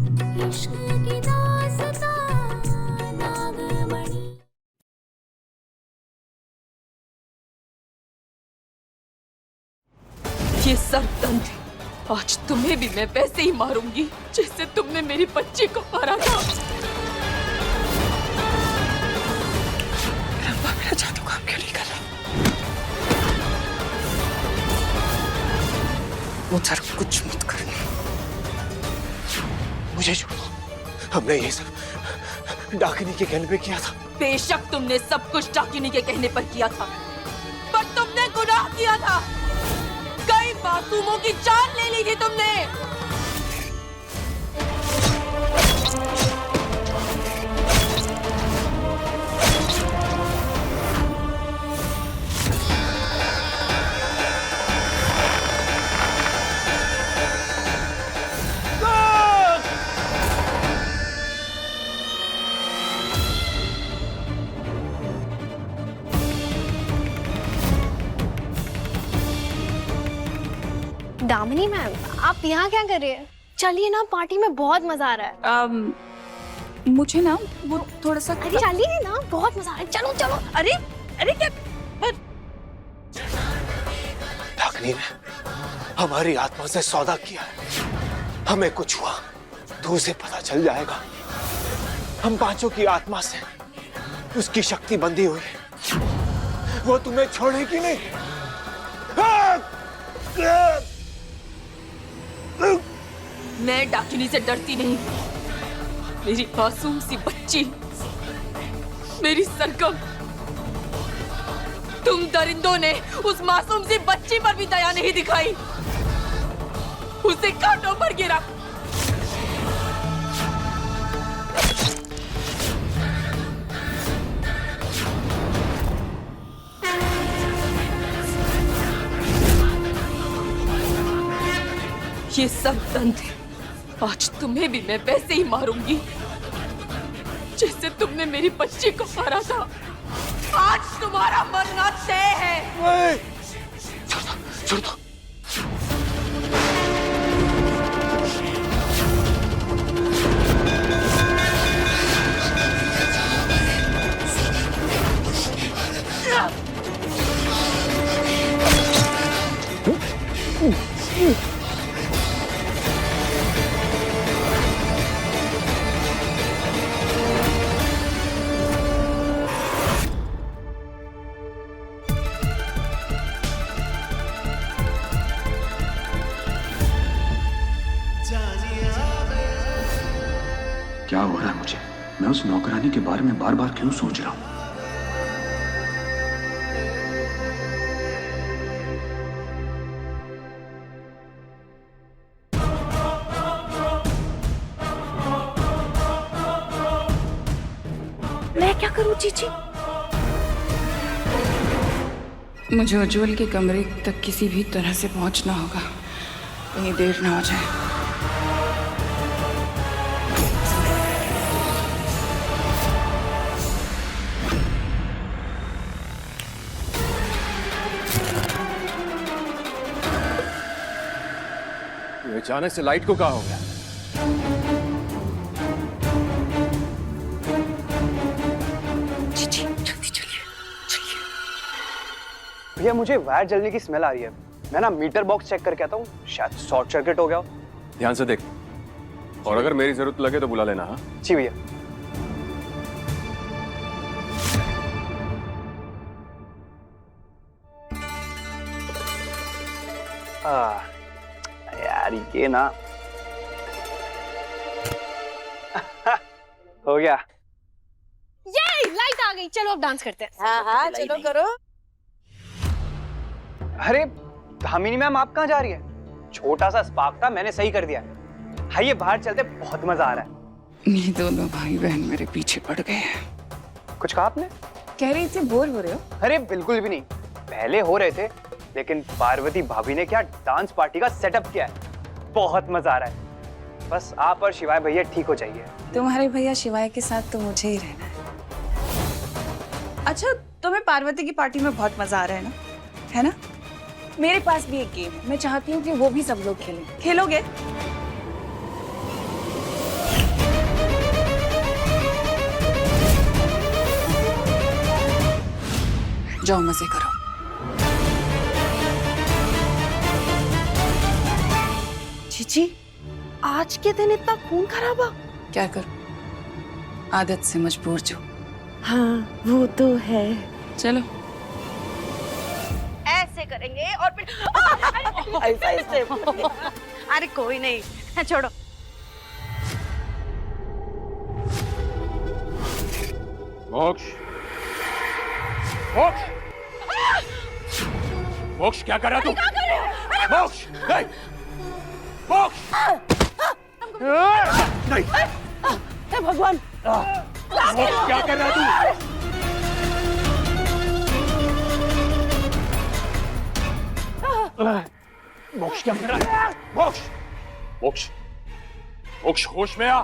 इश्क की दास्तां नागमणि। ये सरदर्द, आज तुम्हें भी मैं वैसे ही मारूंगी जैसे तुमने मेरी बच्ची को मारा था। रंबा मेरा जादू काम क्यों नहीं कर रहा? मुझे कुछ मत करना, मुझे छोड़ो। हमने ये सब डाकिनी के कहने पे किया था। बेशक तुमने सब कुछ डाकिनी के कहने पर किया था, पर तुमने गुनाह किया था। कई मासूमों की जान ले ली थी तुमने। दामिनी मैम, आप यहाँ क्या कर रही हैं? चलिए ना, पार्टी में बहुत मजा आ रहा है। मुझे ना वो थोड़ा सा। अरे चलिए ना, बहुत मजा आ रहा है। चलो चलो। अरे अरे क्या डाकिनी ने हमारी आत्मा से सौदा किया है। हमें कुछ हुआ तो उसे पता चल जाएगा। हम पांचों की आत्मा से उसकी शक्ति बंधी हुई है। वो तुम्हें छोड़ेगी नहीं। मैं डाकिनी से डरती नहीं। मेरी मासूम सी बच्ची, मेरी सरगम, तुम दरिंदों ने उस मासूम सी बच्ची पर भी दया नहीं दिखाई। उसे कांटों पर गिरा। ये सब दंड है। आज तुम्हें भी मैं वैसे ही मारूंगी जैसे तुमने मेरी बच्ची को मारा था। आज तुम्हारा मरना तय है। छोड़ दो, छोड़ दो। क्या हो रहा है मुझे? मैं उस नौकरानी के बारे में बार बार क्यों सोच रहा हूं? मैं क्या करूं चीची? मुझे उज्जवल के कमरे तक किसी भी तरह से पहुंचना होगा, कहीं देर ना हो जाए। अचानक से लाइट को क्या हो गया? भैया मुझे वायर जलने की स्मेल आ रही है। मैं ना मीटर बॉक्स चेक करके आता हूँ, शायद शॉर्ट सर्किट हो गया हो। ध्यान से देख, और अगर मेरी जरूरत लगे तो बुला लेना। हाँ जी भैया। यार ये ना हो गया। ये लाइट आ गई, चलो अब डांस करते हैं। हाँ हाँ चलो करो। अरे धामिनी मैम, आप कहाँ जा रही है? छोटा सा स्पार्क था, मैंने सही कर दिया। आइए बाहर चलते, बहुत मजा आ रहा है। ये दोनों भाई बहन मेरे पीछे पड़ गए हैं। कुछ कहा आपने? कह रही थी बोर हो रहे हो? अरे बिल्कुल भी नहीं, पहले हो रहे थे, लेकिन पार्वती भाभी ने क्या डांस पार्टी का सेटअप किया है। बहुत मजा आ रहा है। बस आप और शिवाय भैया ठीक हो जाइए। तुम्हारे भैया शिवाय के साथ तो मुझे ही रहना है। अच्छा, तुम्हें पार्वती की पार्टी में बहुत मजा आ रहा है ना? है ना? मेरे पास भी एक गेम है, मैं चाहती हूँ कि वो भी सब लोग खेलें। खेलोगे? जाओ मजे करो। जीजी, आज के दिन इतना खून खराबा? क्या करूं, आदत से मजबूर जो। हाँ, वो तो है। चलो ऐसे करेंगे और फिर ऐसा स्टेप। अरे कोई नहीं, छोड़ो। मोक्ष, मोक्ष, मोक्ष क्या कर रहा तू? मोक्ष, नहीं, मोक्ष, नहीं, हे भगवान, मोक्ष क्या कर रहा तू? मोक्ष क्या कर रहा है? मोक्ष, मोक्ष, मोक्ष होश में आ।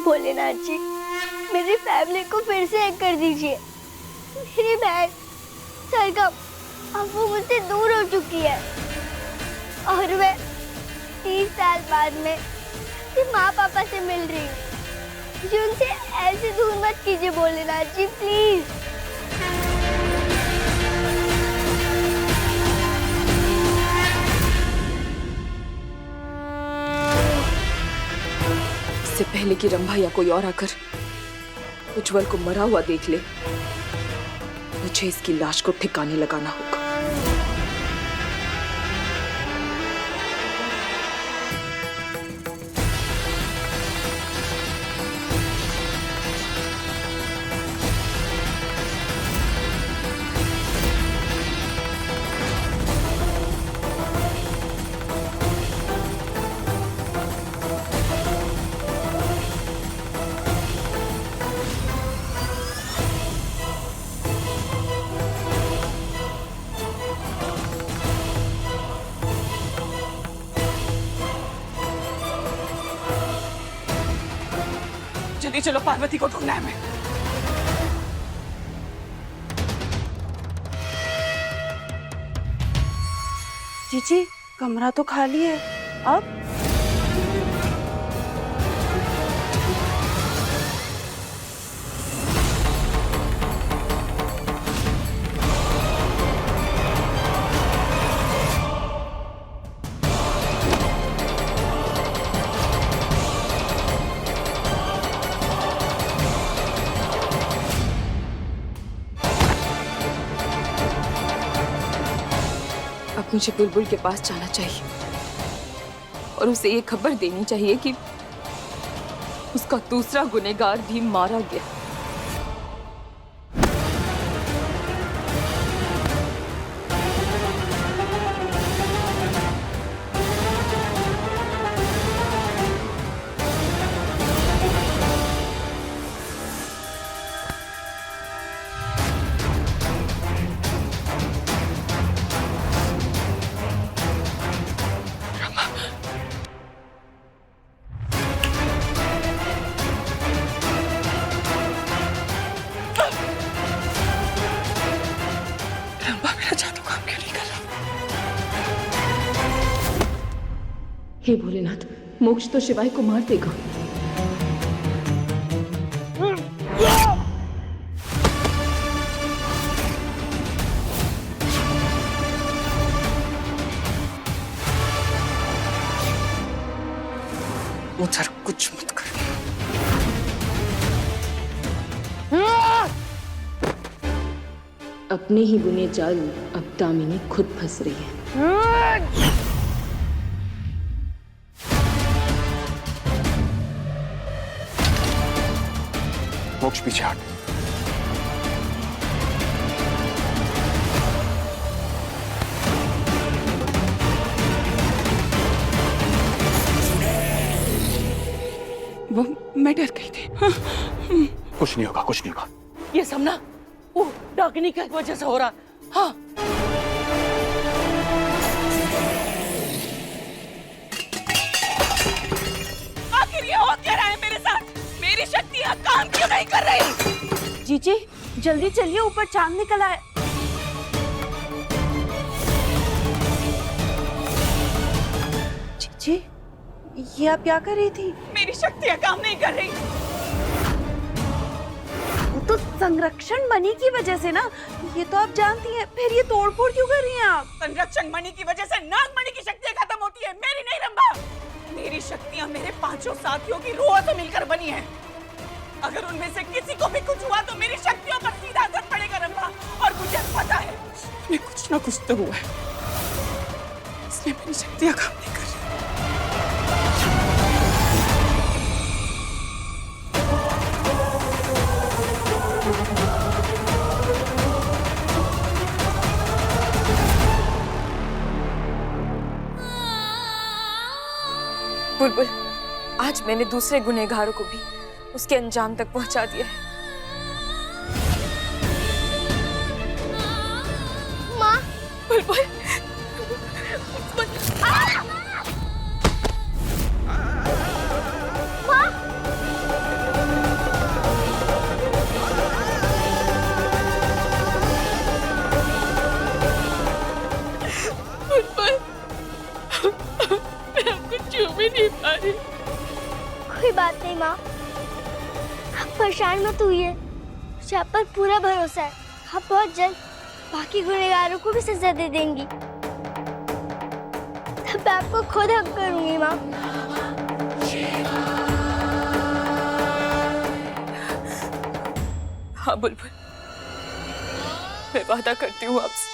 भोलेनाथ जी, मेरी फैमिली को फिर से एक कर दीजिए। मेरी बहन सरगम अब वो मुझसे दूर हो चुकी है और मैं 30 साल बाद में अपने माँ पापा से मिल रही हूँ। मुझे उनसे ऐसे दूर मत कीजिए भोलेनाथ जी, प्लीज। इससे पहले कि रंभा या कोई और आकर उज्जवल को मरा हुआ देख ले, मुझे इसकी लाश को ठिकाने लगाना होगा। जल्दी चलो, पार्वती को ढूंढना है हमें। जीजी, कमरा तो खाली है। अब अब मुझे बुलबुल के पास जाना चाहिए और उसे ये खबर देनी चाहिए कि उसका दूसरा गुनहगार भी मारा गया। हे भोलेनाथ, मोक्ष तो शिवाय को मार देगा। उधर कुछ मत कर। अपने ही बुने जाल अब दामिनी खुद फंस रही है। मोक्ष पीछे हट। वो मैं डर गई थी। कुछ नहीं होगा, कुछ नहीं होगा। ये सब ना वो डाकिनी की वजह से हो रहा। हाँ, आखिर ये हो क्या रहा है मेरे साथ? मेरी शक्तियाँ काम क्यों नहीं कर रही? जीजी, जल्दी चलिए, ऊपर चांद निकल आए। जीजी, ये आप क्या कर रही थी? मेरी शक्तियाँ काम नहीं कर रही। वो तो संरक्षण मणि की वजह से ना, ये तो आप जानती हैं। फिर ये तोड़फोड़ क्यों कर रही हैं आप? संरक्षण मणि की वजह से नागमणि की शक्तियाँ खत्म होती है, मेरी नहीं रंभा। मेरी शक्तियाँ मेरे 5 साथियों की रूह से मिलकर बनी है। अगर उनमें से किसी को भी कुछ हुआ तो मेरी शक्तियों पर सीधा असर पड़ेगा रंभा, और मुझे पता है मैं कुछ ना कुछ तो हुआ है, इसलिए मेरी शक्तियाँ काम नहीं कर रही। बुलबुल, आज मैंने दूसरे गुनहगारों को भी उसके अंजाम तक पहुंचा दिया है। माँ, बुलबुल, कोई बात नहीं माँ, आप परेशान मत होइए। मुझे आप पर पूरा भरोसा है। आप बहुत जल्द बाकी गुनहगारों को भी सजा दे देंगी। तब मैं आपको खुद हक करूंगी माँ। हाँ बुलबुल, मैं वादा करती हूँ आपसे,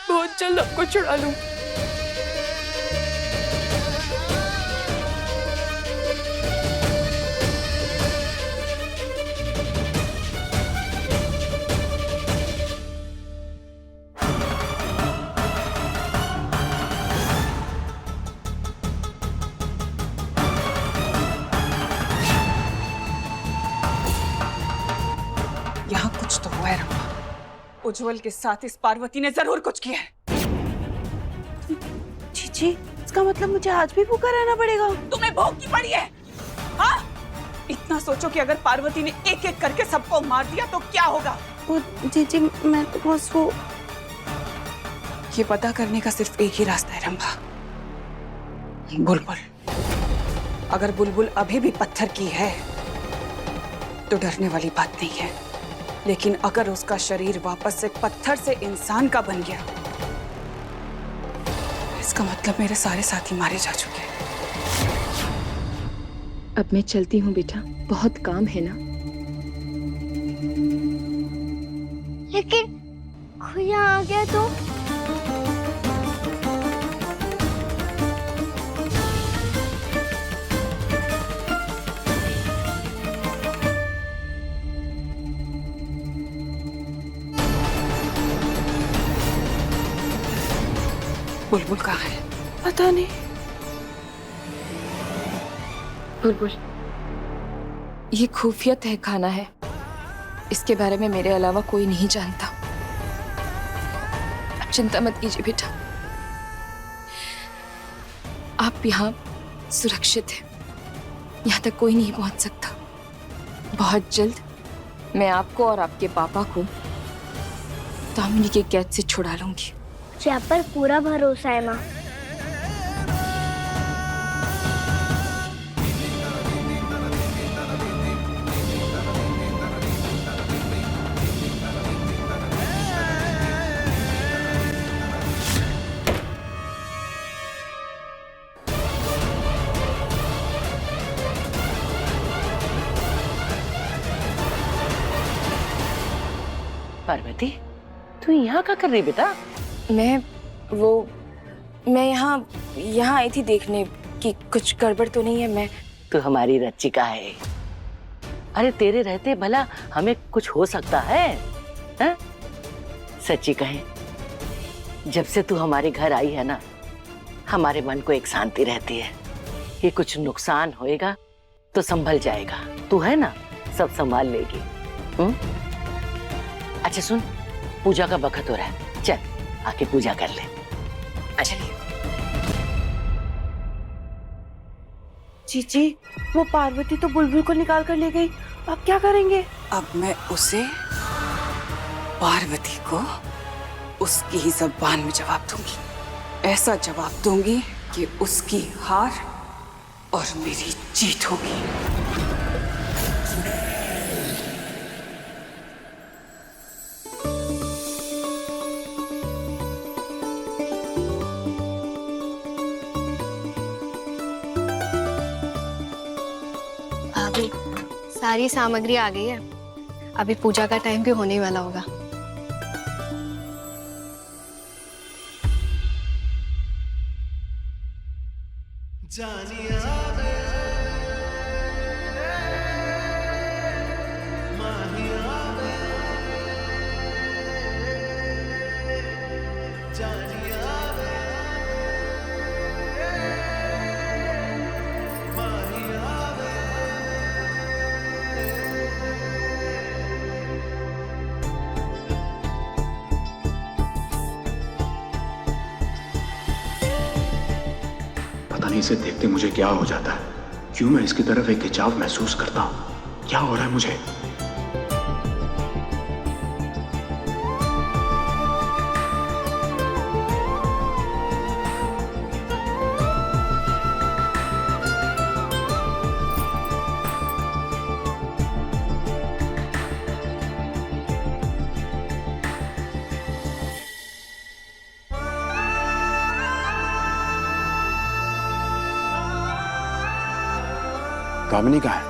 बहुत जल्द आपको छुड़ा लूंगी। यहाँ कुछ तो हुआ है रंभा। उज्जवल के साथ इस पार्वती ने जरूर कुछ किया है। चीची, इसका मतलब मुझे आज भी भूखा रहना पड़ेगा? तुम्हें भूख की पड़ी है? हाँ? इतना सोचो कि अगर पार्वती ने एक एक करके सबको मार दिया तो क्या होगा? वो चीची, मैं तो बस वो ये पता करने का सिर्फ एक ही रास्ता है रंभा। बुलबुल, अगर बुलबुल अभी भी पत्थर की है तो डरने वाली बात नहीं है, लेकिन अगर उसका शरीर वापस से पत्थर से इंसान का बन गया, इसका मतलब मेरे सारे साथी मारे जा चुके हैं। अब मैं चलती हूँ बेटा, बहुत काम है ना। लेकिन कोई यहाँ आ गया तो? बुलबुल कहाँ है? पता नहीं। बुलबुल, ये खुफिया तहखाना है, इसके बारे में मेरे अलावा कोई नहीं जानता। आप चिंता मत कीजिए बेटा, आप यहाँ सुरक्षित हैं, यहाँ तक कोई नहीं पहुंच सकता। बहुत जल्द मैं आपको और आपके पापा को दामिनी के कैद से छुड़ा लूंगी। मुझे आप पर पूरा भरोसा है माँ। पार्वती, तू यहाँ क्या कर रही बेटा? मैं यहाँ आई थी देखने कि कुछ गड़बड़ तो नहीं है। मैं तू हमारी रचिका है। अरे तेरे रहते भला हमें कुछ हो सकता है? हा? सच्ची कहें, जब से तू हमारे घर आई है ना, हमारे मन को एक शांति रहती है कि कुछ नुकसान होएगा तो संभल जाएगा। तू है ना, सब संभाल लेगी। अच्छा सुन, पूजा का वक्त हो रहा है, चल आके पूजा कर ले। चलिए। चीची, वो पार्वती तो बुलबुल को निकाल कर ले गई, अब क्या करेंगे? अब मैं उसे, पार्वती को, उसकी ही ज़बान में जवाब दूंगी। ऐसा जवाब दूंगी कि उसकी हार और मेरी जीत होगी। भाभी, सारी सामग्री आ गई है। अभी पूजा का टाइम भी होने वाला होगा। पता नहीं इसे देखते मुझे क्या हो जाता है। क्यों मैं इसकी तरफ एक खिंचाव महसूस करता हूं? क्या हो रहा है मुझे? कामिनी कहाँ है?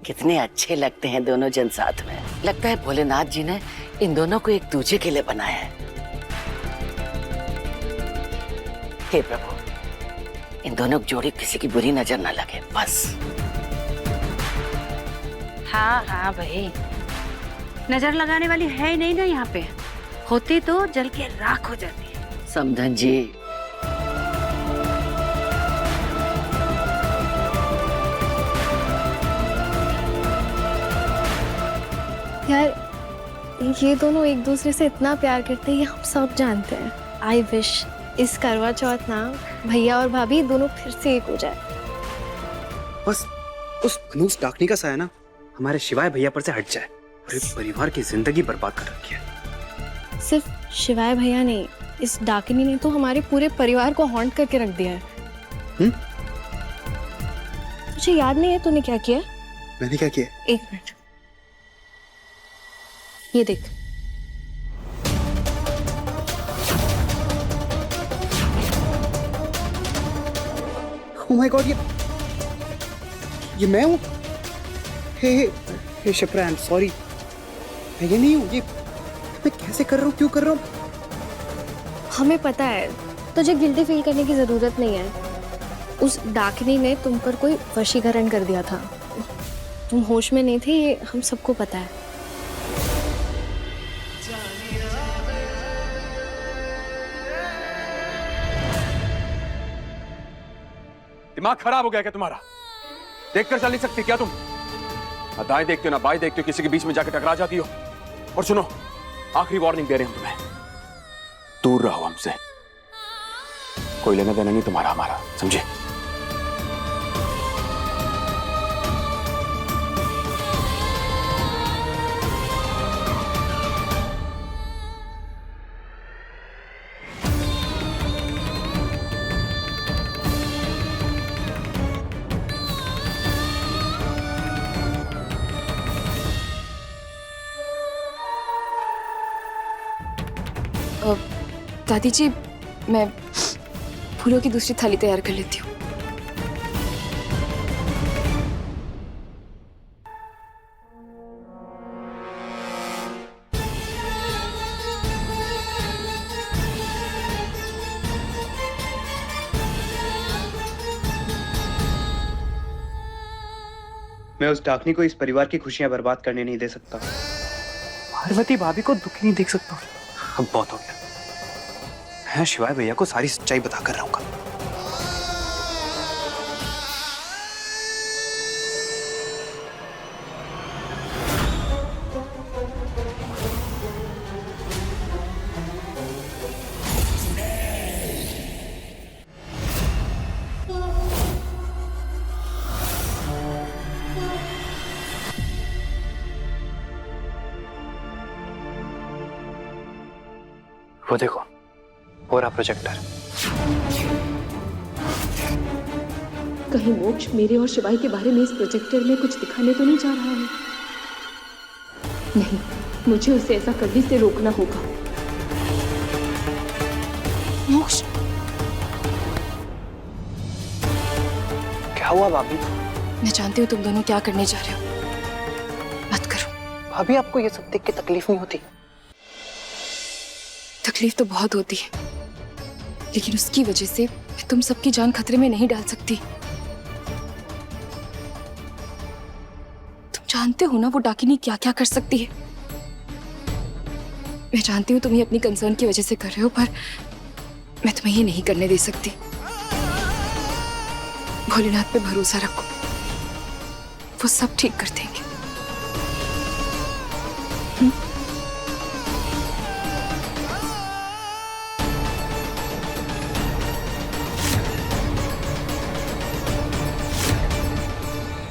कितने अच्छे लगते हैं दोनों जन साथ में। लगता है भोलेनाथ जी ने इन दोनों को एक दूसरे के लिए बनाया है। हे प्रभु, इन दोनों की जोड़ी किसी की बुरी नजर न लगे बस। हाँ हाँ भाई, नजर लगाने वाली है ही नहीं ना यहाँ पे। होती तो जल के राख हो जाती है। समधन जी, यार, ये दोनों एक दूसरे से इतना प्यार करते हैं, ये हम सब जानते हैं। आई विश इस करवा चौथ ना भैया और भाभी दोनों फिर से एक हो जाए। बस उस फनूस डाकनी का साया ना हमारे शिवाय भैया पर से हट जाए और एक परिवार की जिंदगी बर्बाद कर रखी है। सिर्फ शिवाय भैया नहीं, इस डाकिनी ने तो हमारे पूरे परिवार को हॉन्ट करके रख दिया है। मुझे याद नहीं है तूने क्या किया। मैंने क्या किया? एक मिनट, ये देख। ओह माय गॉड, ये मैं हूँ? हे शिप्रा, आई एम सॉरी। मैं ये नहीं हूँ। ये मैं कैसे कर रहा हूँ, क्यों कर रहा हूँ? हमें पता है, तुझे गिल्टी फील करने की जरूरत नहीं है। उस डाकिनी ने तुम पर कोई वशीकरण कर दिया था। तुम होश में नहीं थे, ये हम सबको पता है। दिमाग खराब हो गया क्या तुम्हारा? देखकर चल नहीं सकती क्या तुम? ना दाएं देखते हो ना बाएं देखते हो, किसी के बीच में जाकर टकरा जाती हो। और सुनो, आखिरी वार्निंग दे रहे हैं तुम्हें, दूर रहो हमसे। कोई लेना देना नहीं तुम्हारा हमारा, समझे? दादी जी, मैं फूलों की दूसरी थाली तैयार कर लेती हूँ। मैं उस डाकनी को इस परिवार की खुशियां बर्बाद करने नहीं दे सकता। पार्वती भाभी को दुखी नहीं देख सकता। अब बहुत हो गया। मैं शिवाय भैया को सारी सच्चाई बताकर रहूंगा। वो देखो, हो रहा प्रोजेक्टर। कहीं मोक्ष मेरे और शिवाय के बारे में इस प्रोजेक्टर में कुछ दिखाने तो नहीं जा रहा है? नहीं, मुझे उसे ऐसा करने से रोकना होगा। मोक्ष, क्या हुआ भाभी? मैं जानती हूँ तुम दोनों क्या करने जा रहे हो। मत करो। भाभी आपको ये सब देख के तकलीफ नहीं होती? तकलीफ तो बहुत होती है, लेकिन उसकी वजह से मैं तुम सबकी जान खतरे में नहीं डाल सकती। तुम जानते हो ना वो डाकिनी क्या क्या कर सकती है। मैं जानती हूँ तुम ये अपनी कंसर्न की वजह से कर रहे हो, पर मैं तुम्हें ये नहीं करने दे सकती। भोलेनाथ पे भरोसा रखो, वो सब ठीक कर देंगे।